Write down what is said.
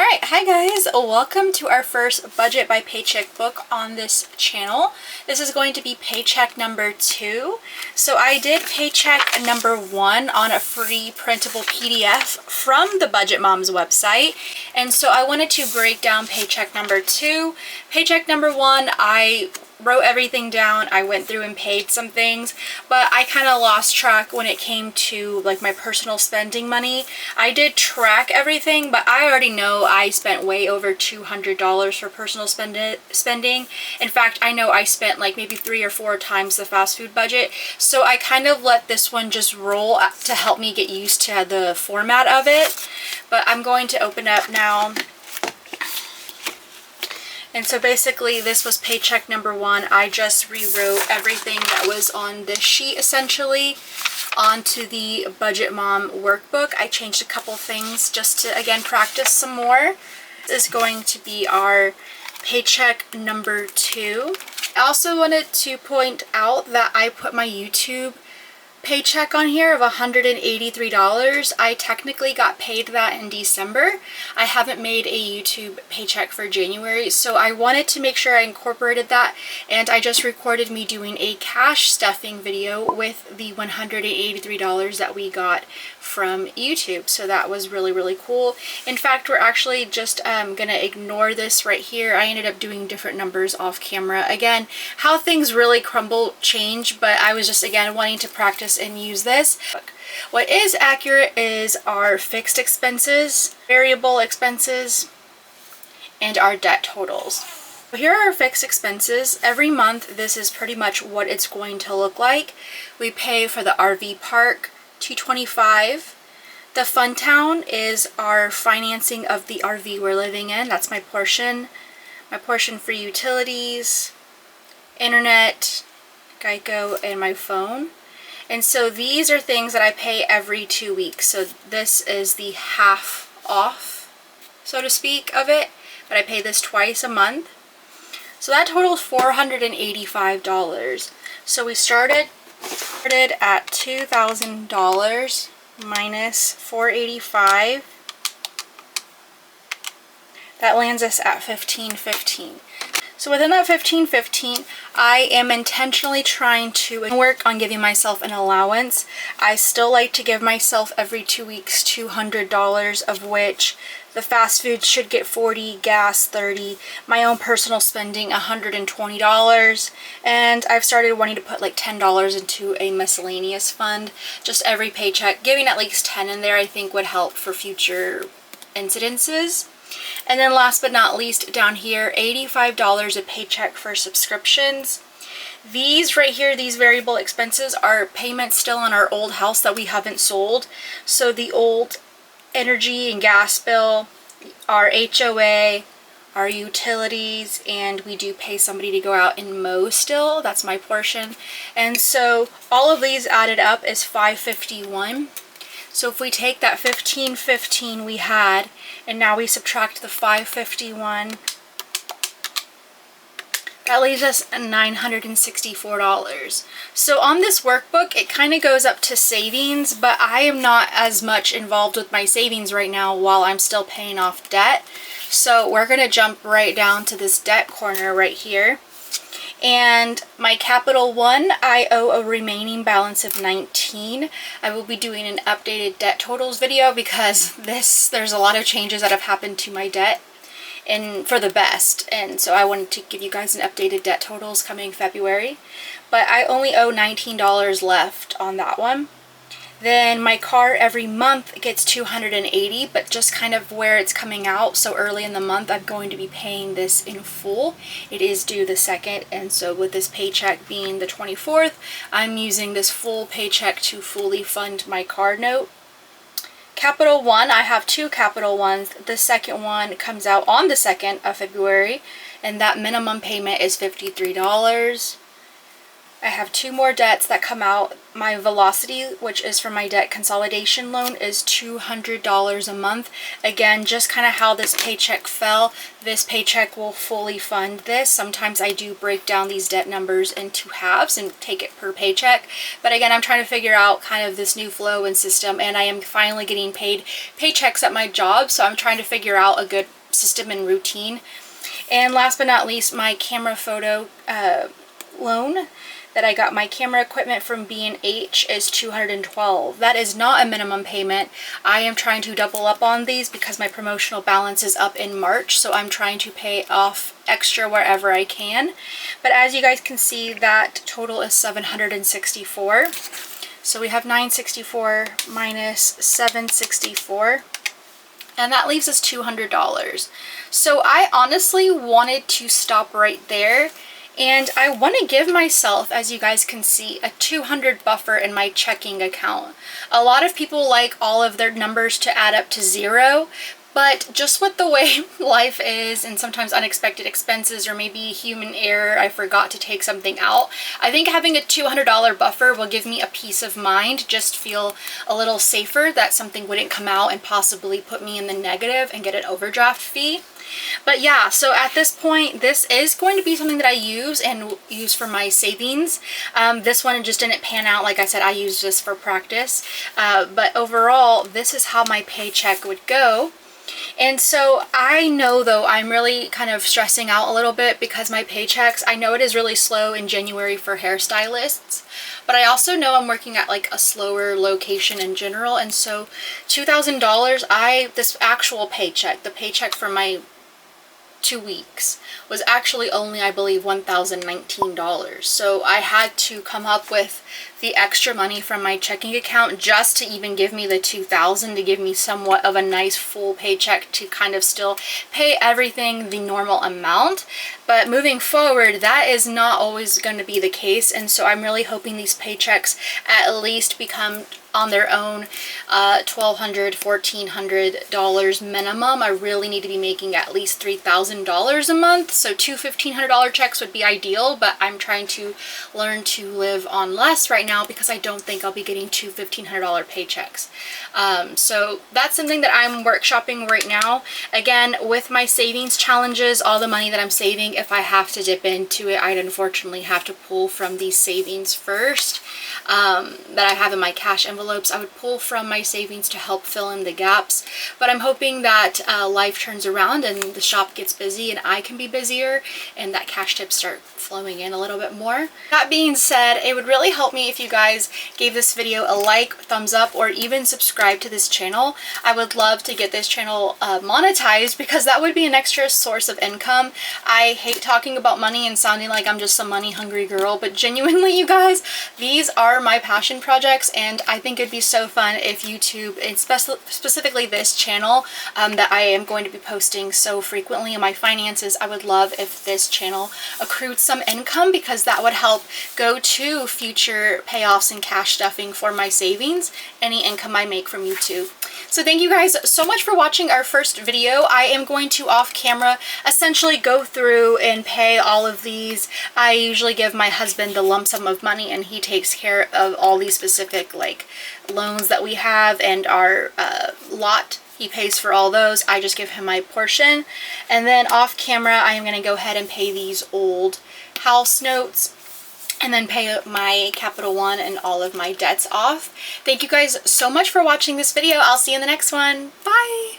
Alright, hi guys, welcome to our first Budget by Paycheck book on this channel. This is going to be Paycheck number 2. So I did Paycheck number 1 on a free printable PDF from the Budget Mom's website. And so I wanted to break down Paycheck number 2. Paycheck number 1, I wrote everything down. I went through and paid some things, but I kind of lost track when it came to like my personal spending money. I did track everything, but I already know I spent way over $200 for personal spending. In fact, I know I spent like maybe 3 or 4 times the fast food budget. So I kind of let this one just roll to help me get used to the format of it. But I'm going to open up now. And so basically this was Paycheck number 1. I just rewrote everything that was on this sheet essentially onto the Budget Mom Workbook. I changed a couple things just to again practice some more. This is going to be our Paycheck number 2. I also wanted to point out that I put my YouTube paycheck on here of $183. I technically got paid that in December. I haven't made a YouTube paycheck for January, so I wanted to make sure I incorporated that, and I just recorded me doing a cash stuffing video with the $183 that we got from YouTube. So that was really cool. In fact, we're actually just gonna ignore this right here. I ended up doing different numbers off camera. Again, how things really crumble change, but I was just again wanting to practice and use this. What is accurate is our fixed expenses, variable expenses, and our debt totals. Here are our fixed expenses. Every month this is pretty much what it's going to look like. We pay for the RV park, $225. The Fun Town is our financing of the RV we're living in. That's my portion. My portion for utilities, internet, Geico, and my phone. And so these are things that I pay every 2 weeks. So this is the half off, so to speak, of it. But I pay this twice a month. So that totals $485. So we started at $2,000 minus $485. That lands us at $1,515. So within that $1,515, I am intentionally trying to work on giving myself an allowance. I still like to give myself every 2 weeks $200, of which the fast food should get $40, gas $30, my own personal spending $120, and I've started wanting to put like $10 into a miscellaneous fund. Just every paycheck, giving at least 10 in there I think would help for future incidences. And then last but not least, down here, $85 a paycheck for subscriptions. These right here, these variable expenses, are payments still on our old house that we haven't sold. So the old energy and gas bill, our HOA, our utilities, and we do pay somebody to go out and mow still. That's my portion. And so all of these added up is $551. So if we take that $1,515 we had, and now we subtract the $551, that leaves us $964. So on this workbook, it kind of goes up to savings, but I am not as much involved with my savings right now while I'm still paying off debt. So we're going to jump right down to this debt corner right here. And my Capital One, I owe a remaining balance of $19. I will be doing an updated debt totals video because there's a lot of changes that have happened to my debt, and for the best. And so I wanted to give you guys an updated debt totals coming February. But I only owe $19 left on that one. Then my car every month gets $280, but just kind of where it's coming out so early in the month, I'm going to be paying this in full. It is due the 2nd, and so with this paycheck being the 24th, I'm using this full paycheck to fully fund my car note. Capital One, I have 2 Capital Ones. The second one comes out on the 2nd of February, and that minimum payment is $53. I have 2 more debts that come out. My Velocity, which is for my debt consolidation loan, is $200 a month. Again, just kind of how this paycheck fell, this paycheck will fully fund this. Sometimes I do break down these debt numbers into halves and take it per paycheck. But again, I'm trying to figure out kind of this new flow and system, and I am finally getting paid paychecks at my job, so I'm trying to figure out a good system and routine. And last but not least, my camera photo loan that I got my camera equipment from B&H is $212. That is not a minimum payment. I am trying to double up on these because my promotional balance is up in March, so I'm trying to pay off extra wherever I can. But as you guys can see, that total is $764. So we have $964 minus $764. And that leaves us $200. So I honestly wanted to stop right there. And I want to give myself, as you guys can see, a $200 buffer in my checking account. A lot of people like all of their numbers to add up to zero, but just with the way life is and sometimes unexpected expenses or maybe human error, I forgot to take something out, I think having a $200 buffer will give me a peace of mind, just feel a little safer that something wouldn't come out and possibly put me in the negative and get an overdraft fee. But yeah, so at this point, this is going to be something that I use for my savings. This one just didn't pan out. Like I said, I used this for practice. But overall, this is how my paycheck would go. And so I know, though, I'm really kind of stressing out a little bit because my paychecks, I know it is really slow in January for hairstylists, but I also know I'm working at like a slower location in general. And so $2,000, this actual paycheck, the paycheck for my 2 weeks, was actually only, I believe, $1,019. So I had to come up with the extra money from my checking account just to even give me the $2,000, to give me somewhat of a nice full paycheck to kind of still pay everything the normal amount. But moving forward, that is not always going to be the case, and so I'm really hoping these paychecks at least become on their own $1,200, $1,400 minimum. I really need to be making at least $3,000 a month, so two $1,500 checks would be ideal, but I'm trying to learn to live on less right now because I don't think I'll be getting two $1,500 paychecks. So that's something that I'm workshopping right now. Again, with my savings challenges, all the money that I'm saving, if I have to dip into it, I'd unfortunately have to pull from these savings first that I have in my cash envelopes. I would pull from my savings to help fill in the gaps, but I'm hoping that life turns around and the shop gets busy and I can be busier and that cash tips start flowing in a little bit more. That being said, it would really help me if you guys gave this video a like, thumbs up, or even subscribe to this channel. I would love to get this channel monetized because that would be an extra source of income. I hate talking about money and sounding like I'm just some money hungry girl, but genuinely, you guys, these are my passion projects, and I think it'd be so fun if YouTube, and specifically this channel that I am going to be posting so frequently in my finances, I would love if this channel accrued some income, because that would help go to future payoffs and cash stuffing for my savings, any income I make from YouTube. So thank you guys so much for watching our first video. I am going to off camera essentially go through and pay all of these. I usually give my husband the lump sum of money and he takes care of all these specific like loans that we have and our lot. He pays for all those. I just give him my portion. And then off camera, I am going to go ahead and pay these old house notes and then pay my Capital One and all of my debts off. Thank you guys so much for watching this video. I'll see you in the next one. Bye!